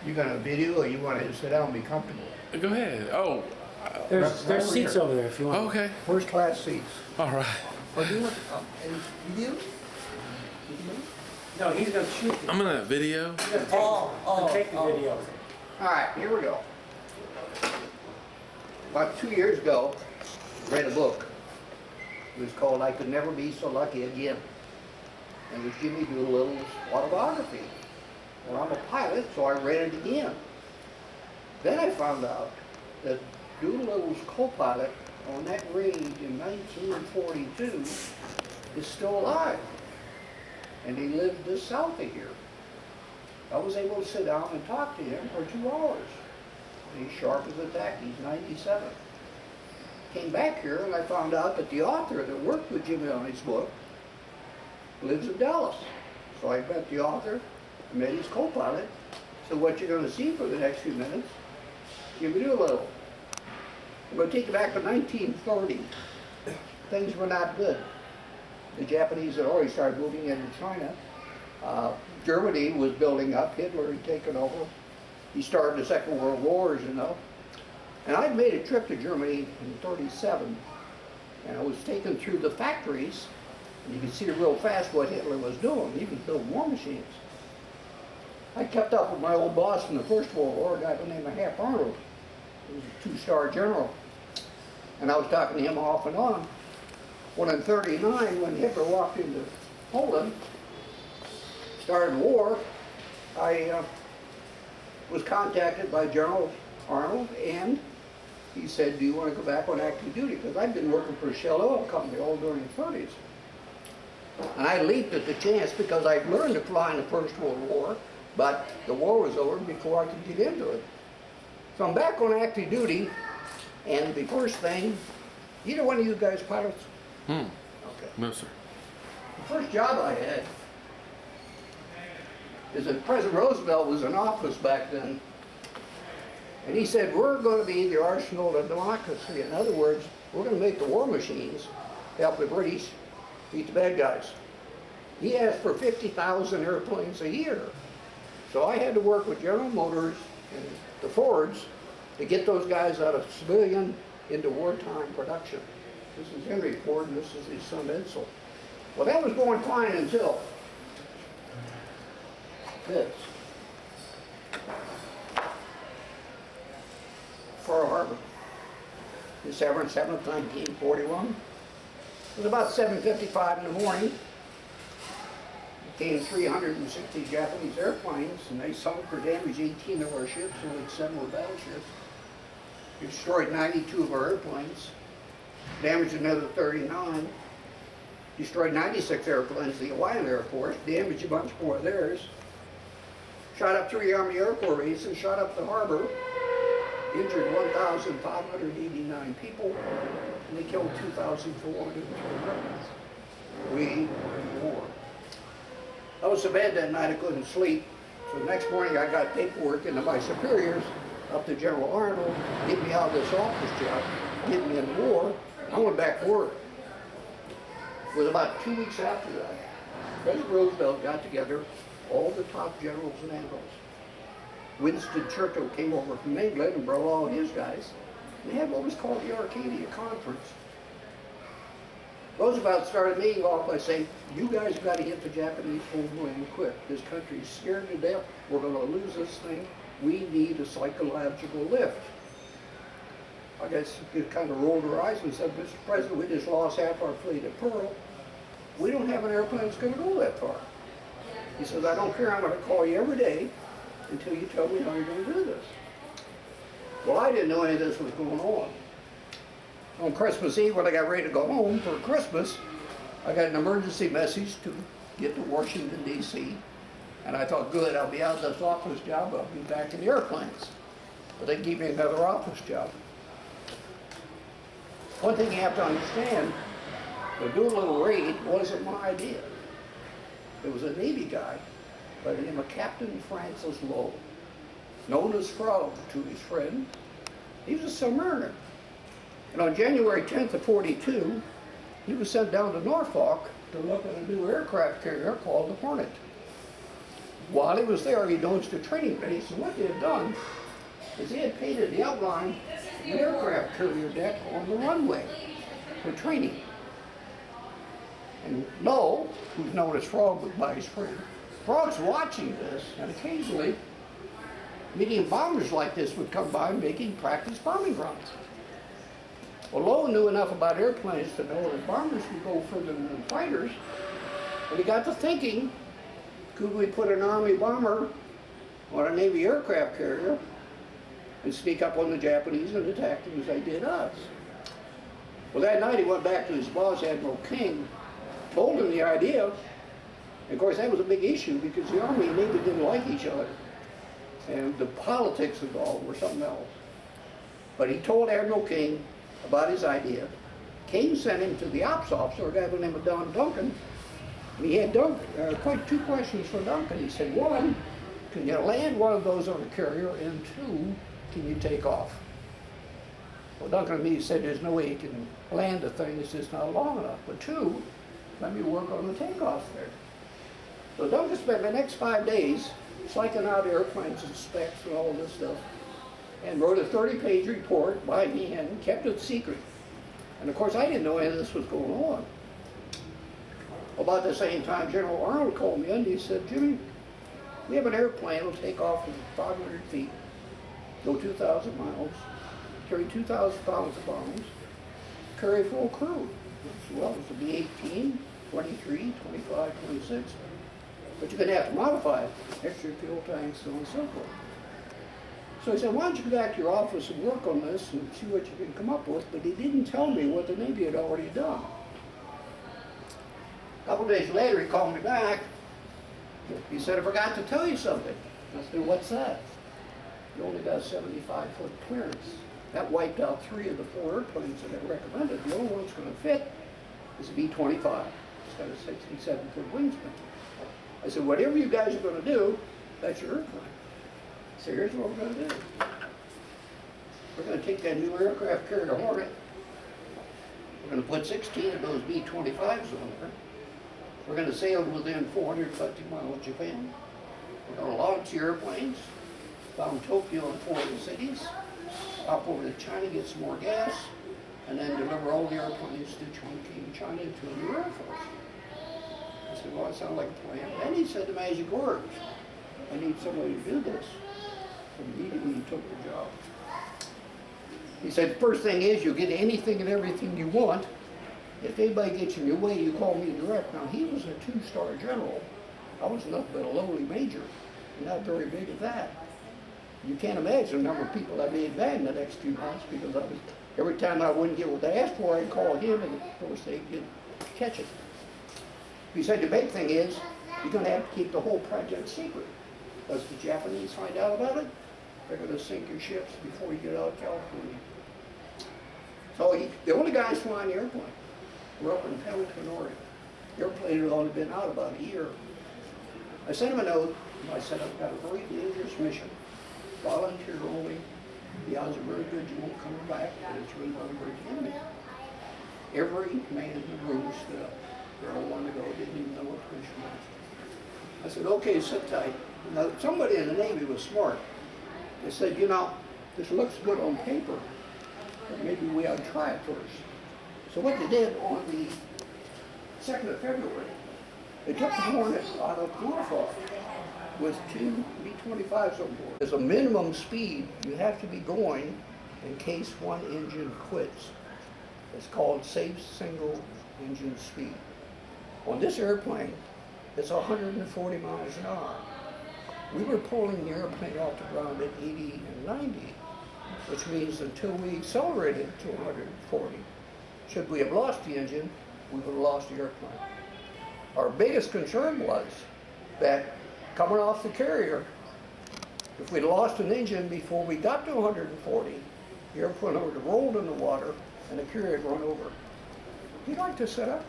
You got a video, or you want to sit down and be comfortable? Go ahead. Oh, There's seats over there if you want. okay. First class seats. All right. Or do you want any video? No, he's gonna shoot you. I'm in a video. He's gonna take the video. All right, here we go. About 2 years ago, I read a book. It was called I Could Never Be So Lucky Again. And it was Jimmy Doolittle's autobiography. Well, I'm a pilot, so I read it again. Then I found out that Doolittle's co-pilot on that range in 1942 is still alive. And he lived just south of here. I was able to sit down and talk to him for 2 hours. He's sharp as a tack, he's 97. Came back here and I found out that the author that worked with Jimmy on his book lives in Dallas. So I met the author, I met his co-pilot. So what you're going to see for the next few minutes, Jimmy Doolittle. I'm going to take you back to 1930. Things were not good. The Japanese had already started moving into China. Germany was building up. Hitler had taken over. He started the Second World War, as you know. And I'd made a trip to Germany in '37, and I was taken through the factories, and you could see real fast what Hitler was doing. He was building war machines. I kept up with my old boss in the First World War, a guy by the name of Hap Arnold. He was a 2-star general. And I was talking to him off and on. Well, in '39, when Hitler walked into Poland, started war, I was contacted by General Arnold, and he said, do you want to go back on active duty? Because I'd been working for a Shell Oil Company all during the 30s. And I leaped at the chance because I'd learned to fly in the First World War, but the war was over before I could get into it. So I'm back on active duty, and the first thing, either one of you guys pilots? Okay. No, sir. The first job I had is that President Roosevelt was in office back then, and he said, we're going to be the arsenal of democracy. In other words, we're going to make the war machines help the British beat the bad guys. He asked for 50,000 airplanes a year. So I had to work with General Motors and the Fords to get those guys out of civilian into wartime production. This is Henry Ford, and this is his son Edsel. Well, that was going fine until this. Pearl Harbor, December 7th, 1941. It was about 7:55 in the morning. Came 360 Japanese airplanes, and they sunk or damaged 18 of our ships, and like 7 were battleships. They destroyed 92 of our airplanes, damaged another 39, destroyed 96 airplanes, the Hawaiian Air Force, damaged a bunch more of theirs, shot up 3 Army Air Corps bases, shot up the harbor, injured 1,589 people, and they killed 2,403 Americans. We were in war. I was so bad that night I couldn't sleep, so the next morning I got paperwork into my superiors, up to General Arnold, get me out of this office job, get me in the war. I went back to work. It was about 2 weeks after that, President Roosevelt got together all the top generals and admirals. Winston Churchill came over from England and brought all his guys. They had what was called the Arcadia Conference. Roosevelt started the meeting off by saying, you guys got to hit the Japanese homeland quick. This country is scared to death. We're going to lose this thing. We need a psychological lift. I guess he kind of rolled her eyes and said, Mr. President, we just lost half our fleet at Pearl. We don't have an airplane that's going to go that far. He says, I don't care. I'm going to call you every day until you tell me how you're going to do this. Well, I didn't know any of this was going on. On Christmas Eve, when I got ready to go home for Christmas, I got an emergency message to get to Washington, D.C. And I thought, good, I'll be out of this office job, I'll be back in the airplanes. But they gave me another office job. One thing you have to understand, the Doolittle raid wasn't my idea. It was a Navy guy by the name of Captain Francis Lowe, known as Frog to his friend. He was a submariner. And on January 10th of '42, he was sent down to Norfolk to look at a new aircraft carrier called the Hornet. while he was there, he noticed the training base, and what they had done is they had painted the outline of the aircraft carrier deck on the runway for training. And Lowe, who's known as Frog by his friend, Frog's watching this, and occasionally medium bombers like this would come by making practice bombing runs. Well, Lowe knew enough about airplanes to know that bombers could go further than fighters, and he got to thinking, could we put an Army bomber on a Navy aircraft carrier and sneak up on the Japanese and attack them as they did us? Well, that night he went back to his boss, Admiral King, told him the idea. And of course, that was a big issue because the Army and Navy didn't like each other. And the politics involved were something else. But he told Admiral King about his idea. King sent him to the ops officer, a guy by the name of Don Duncan. And he had quite two questions for Duncan. He said, one, can you land one of those on a carrier? And two, can you take off? Well, Duncan and me said there's no way you can land a thing that's just not long enough. But two, let me work on the takeoff there. So Duncan spent the next 5 days psyching out airplanes and specs and all this stuff, and wrote a 30-page report by hand, kept it secret. And of course, I didn't know any of this was going on. About the same time, General Arnold called me and he said, Jimmy, we have an airplane that'll take off from 500 feet, go 2,000 miles, carry 2,000 pounds of bombs, carry a full crew. Well, this will be 18, 23, 25, 26. But you're going to have to modify it, extra fuel tanks, so on and so forth. So he said, why don't you go back to your office and work on this and see what you can come up with? But he didn't tell me what the Navy had already done. A couple days later, he called me back. He said, I forgot to tell you something. I said, what's that? You only got 75-foot clearance. That wiped out 3 of the 4 airplanes that I recommended. The only one that's going to fit is a B-25. It's got a 67-foot wingspan. I said, whatever you guys are going to do, that's your airplane. So here's what we're going to do. We're going to take that new aircraft carrier Hornet. We're going to put 16 of those B-25s on there. We're going to sail within 450 miles of Japan. We're going to launch the airplanes, down Tokyo and 4 other cities, up over to China, get some more gas, and then deliver all the airplanes to Chongqing, China, to a new Air Force. I said, well, that sounds like a plan. Then he said the magic words. I need somebody to do this. Immediately he took the job. He said, the first thing is you'll get anything and everything you want. If anybody gets in your way, you call me direct. Now, he was a 2-star general. I was nothing but a lowly major, not very big at that. You can't imagine the number of people I made mad in the next few months because every time I wouldn't get what they asked for, I'd call him, and of course they'd catch it. He said the big thing is you're going to have to keep the whole project secret. Because the Japanese find out about it, they're going to sink your ships before you get out of California. So the only guys flying the airplane were up in Pendleton, Oregon. The airplane had only been out about a year. I sent him a note. I said, I've got a very dangerous mission. Volunteer only. The odds are very good you won't come back, but it's really going to break the enemy. Every man in the room stood up. They all wanted to go, didn't even know what the mission was. I said, okay, sit tight. Now, somebody in the Navy was smart. They said, you know, this looks good on paper, but maybe we ought to try it first. So what they did on the 2nd of February, they took the Hornet out of Doolittle with 2 B-25s on board. There's a minimum speed you have to be going in case one engine quits. It's called safe single engine speed. On this airplane, it's 140 miles an hour. We were pulling the airplane off the ground at 80 and 90, which means until we accelerated to 140, should we have lost the engine, we would have lost the airplane. Our biggest concern was that coming off the carrier, if we'd lost an engine before we got to 140, the airplane would have rolled in the water and the carrier would run over. Do you like to set up?